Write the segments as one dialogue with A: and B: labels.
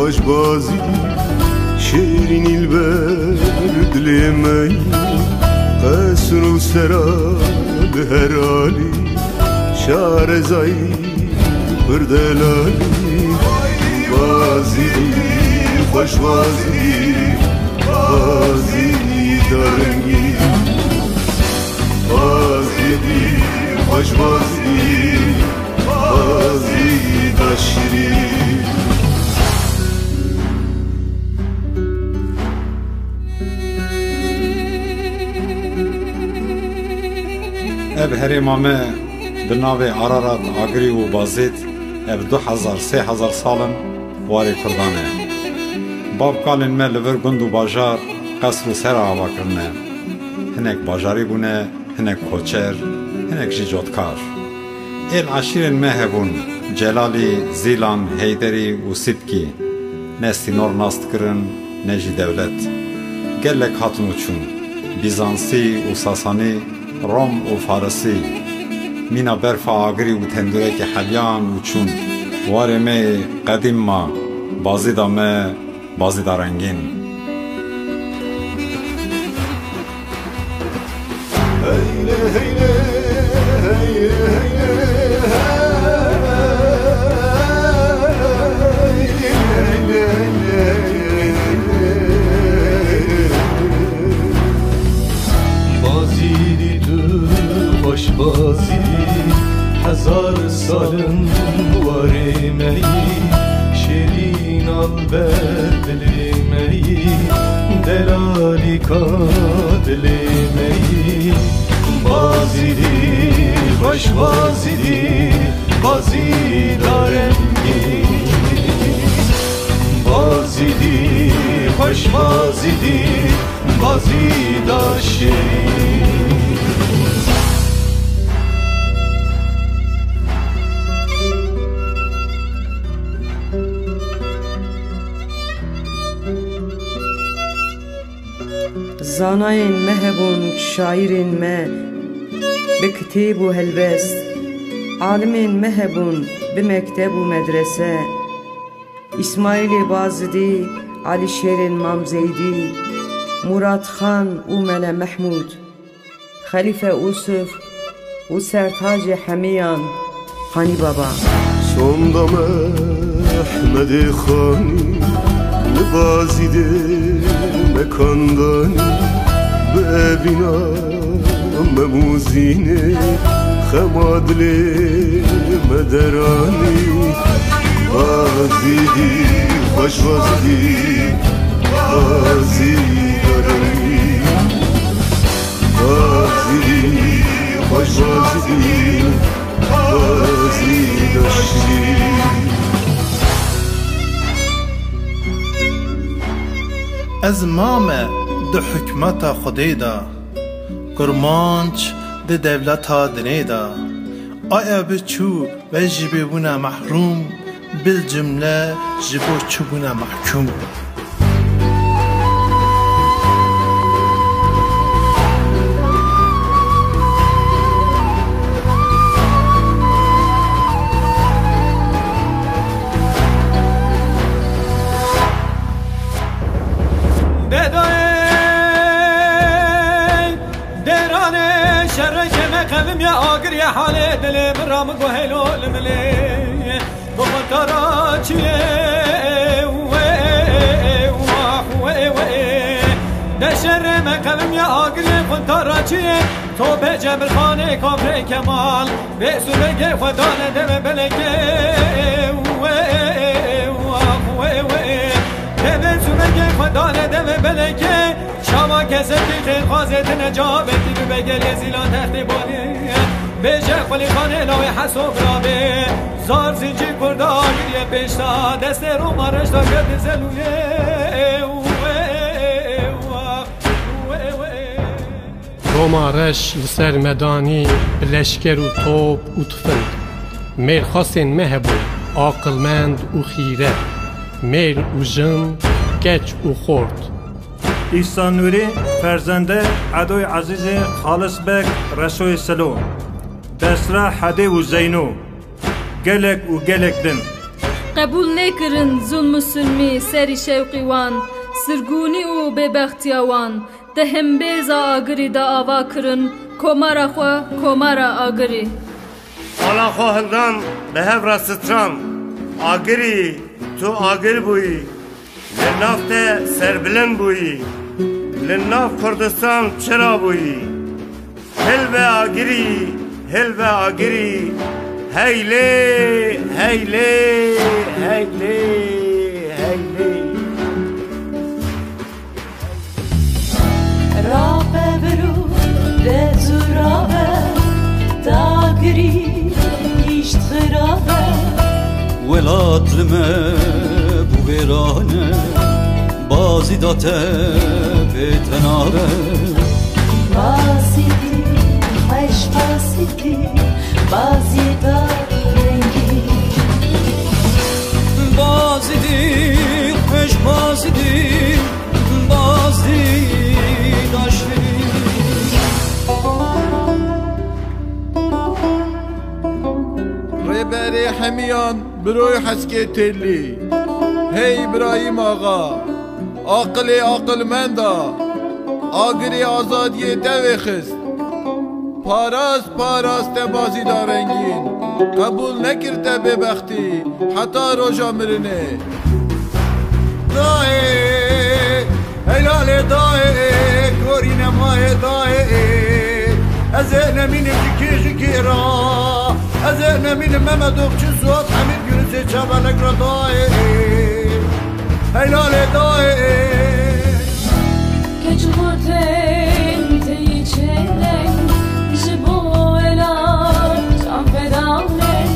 A: خوش بازی شیرین البر دل من قصر و سراب هر حالی شعر زایی بردلالی بازی خوش بازی بازی دارنگی بازی خوش بازی بازی داشری
B: اب هریمامه بناوی عرارات آگری و بازید اب 2000-3000 سالن واری کردانه باب کالین me li vir gund û bajar qesr û ser ava kirine hinek bajarî bûne hinek koçer hinek jî cotkar êl eşîrên me hebûn Celalî, Zîlan, Heyderî û Sîpkî ne sînor nas dikirin ne jî dewlet gelek hatin û çûn Bizansî û Sasanî Rom û Farisî mîna berfa agirî û tendurekî helyan û çûn warê me qedîm ma bazîda me bazîda rengîn
A: heyle heyle heyle
C: بازی هزار سالن وارمی شیرین البر دلمی دلالی کا دلمی بازی خوش بازی بازی دارنگی بازی خوش بازی بازی داشتی
D: زاناین مهبون شاعرین مه به کتاب و هلبست عالمین مهبون به مکتب و مدرسه اسماعیل بازدی علی شیرین مامزیدی مراد خان و ملا محمود خلیفه اوسف و سرتاج حمیان خانی بابا
A: sondam Ahmed Khani Libazide mekandani Bebina memuzine Khamadle mederani Bazidi hoş bazidi Bazi darani Bazidi hoş bazidi Bazi daşti
E: از مامه ده حکمتا خودی دا کرمانچ ده دولتا دنی دا آیا بچو و جبه بونا محروم بالجمله جبو چو بونا محکوم
F: قلم يا آقر يا حالي دلي من رامق وهيلو الملي بمطراتي دشر ما قلم يا آقر يا فنطراتي تو بجبل خانه كفر كمال بسولك فدان دم بلك بسولك فدان دم بلك شما کسی که خواهد نجابتی به گل زیلان تختی بانی به جفلی خانه لای حساب را به زار زنجی کرداگیری پیشتا دست رو مارش تا گرد زلویه
G: رومارش لسر مدانی بلشکر و توب و تفند میر خاصین مهبو عاقلمند و خیره میر و جن گچ و خورد
H: İhsan Nuri Ferzende Adoy Azizi Halis Bek Resoy Selo Desra Hadi u Zeyno Gelek u Gelek din
I: قبول نکرن ظلم سلمی سری شوقی وان سرگونی و ببختیاوان دهم بیزا آگری دا آوا کرن کمارا خوا کمارا آگری
J: حالا خواهندان به هفر ستران آگری تو آگر بویی لنافت سربلند بویی لناف کردستان چرا بویی هل به آگری هیلی هیلی هیلی هیلی
K: رابه برو دزو رابه داگری ایشت خرابه
C: ولات لمه بو ویرانه بازی داته بتناره
K: بازی دی عش بازی دی بازی دا رنگی
C: بازی دی عش بازی دی بازی داشتی
L: ریبری همیان بروی حسکه تلی هی ابراهیم آقا عاقل مندا آگری آزادی دوی خست پاراست بازی دارنگین قبول نکرده ببختی حتی روژا مرنه دای هلال دای گوری نمای دای از نمینم جکی را از نمینم ممدوب چه زود همین گرزه چابلک را دای هلال دای
K: کچورتن تی چلنگ جبو الان جان فدانه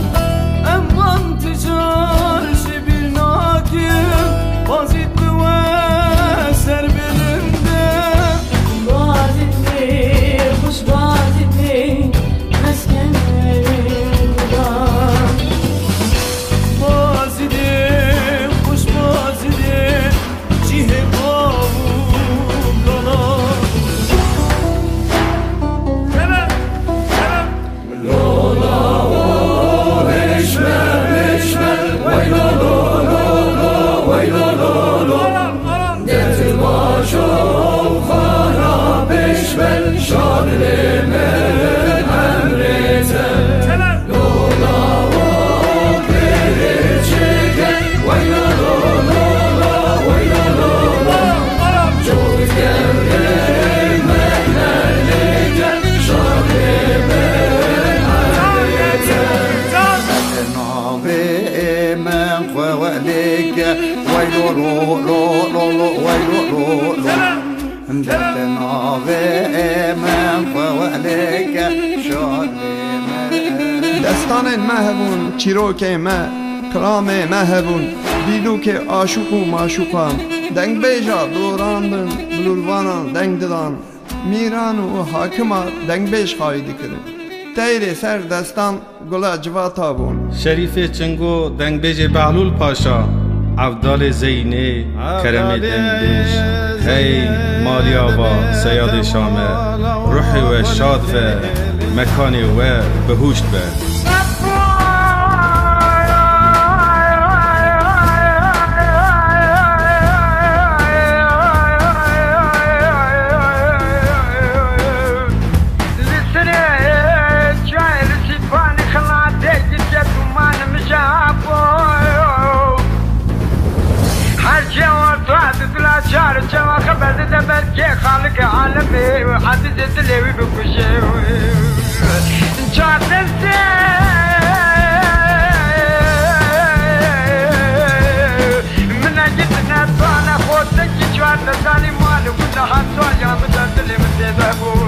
F: اموان تجار شبیل ناکیم بازید بوه سر بلنده
K: بازید می خوش بازید می مسکن بودم
F: بازیده خوش بازیده جیه باو گلا
M: دستان مهبون چیروک مه کرام مهبون دیدو که عاشق و معشوقان دنگ بیجا دوراندن بلولوانان دنگ ددان میران و حاکما دنگ بیش خواهیدی کرن تیره سر دستان گل جواتا بون
N: شریف چنگو دنگ بیج بعلول پاشا عبدال زینه کرم دندش هی مالی آبا سیاد شامه روحی و شاد و مکانی و بهوشت به
F: شعر جوا خبر دبر كي خالق عالمي وحدد دلوي بكشي جات من جتنا طانا خوتك جوات ثاني مال كل حد يا بدل اللي متذبو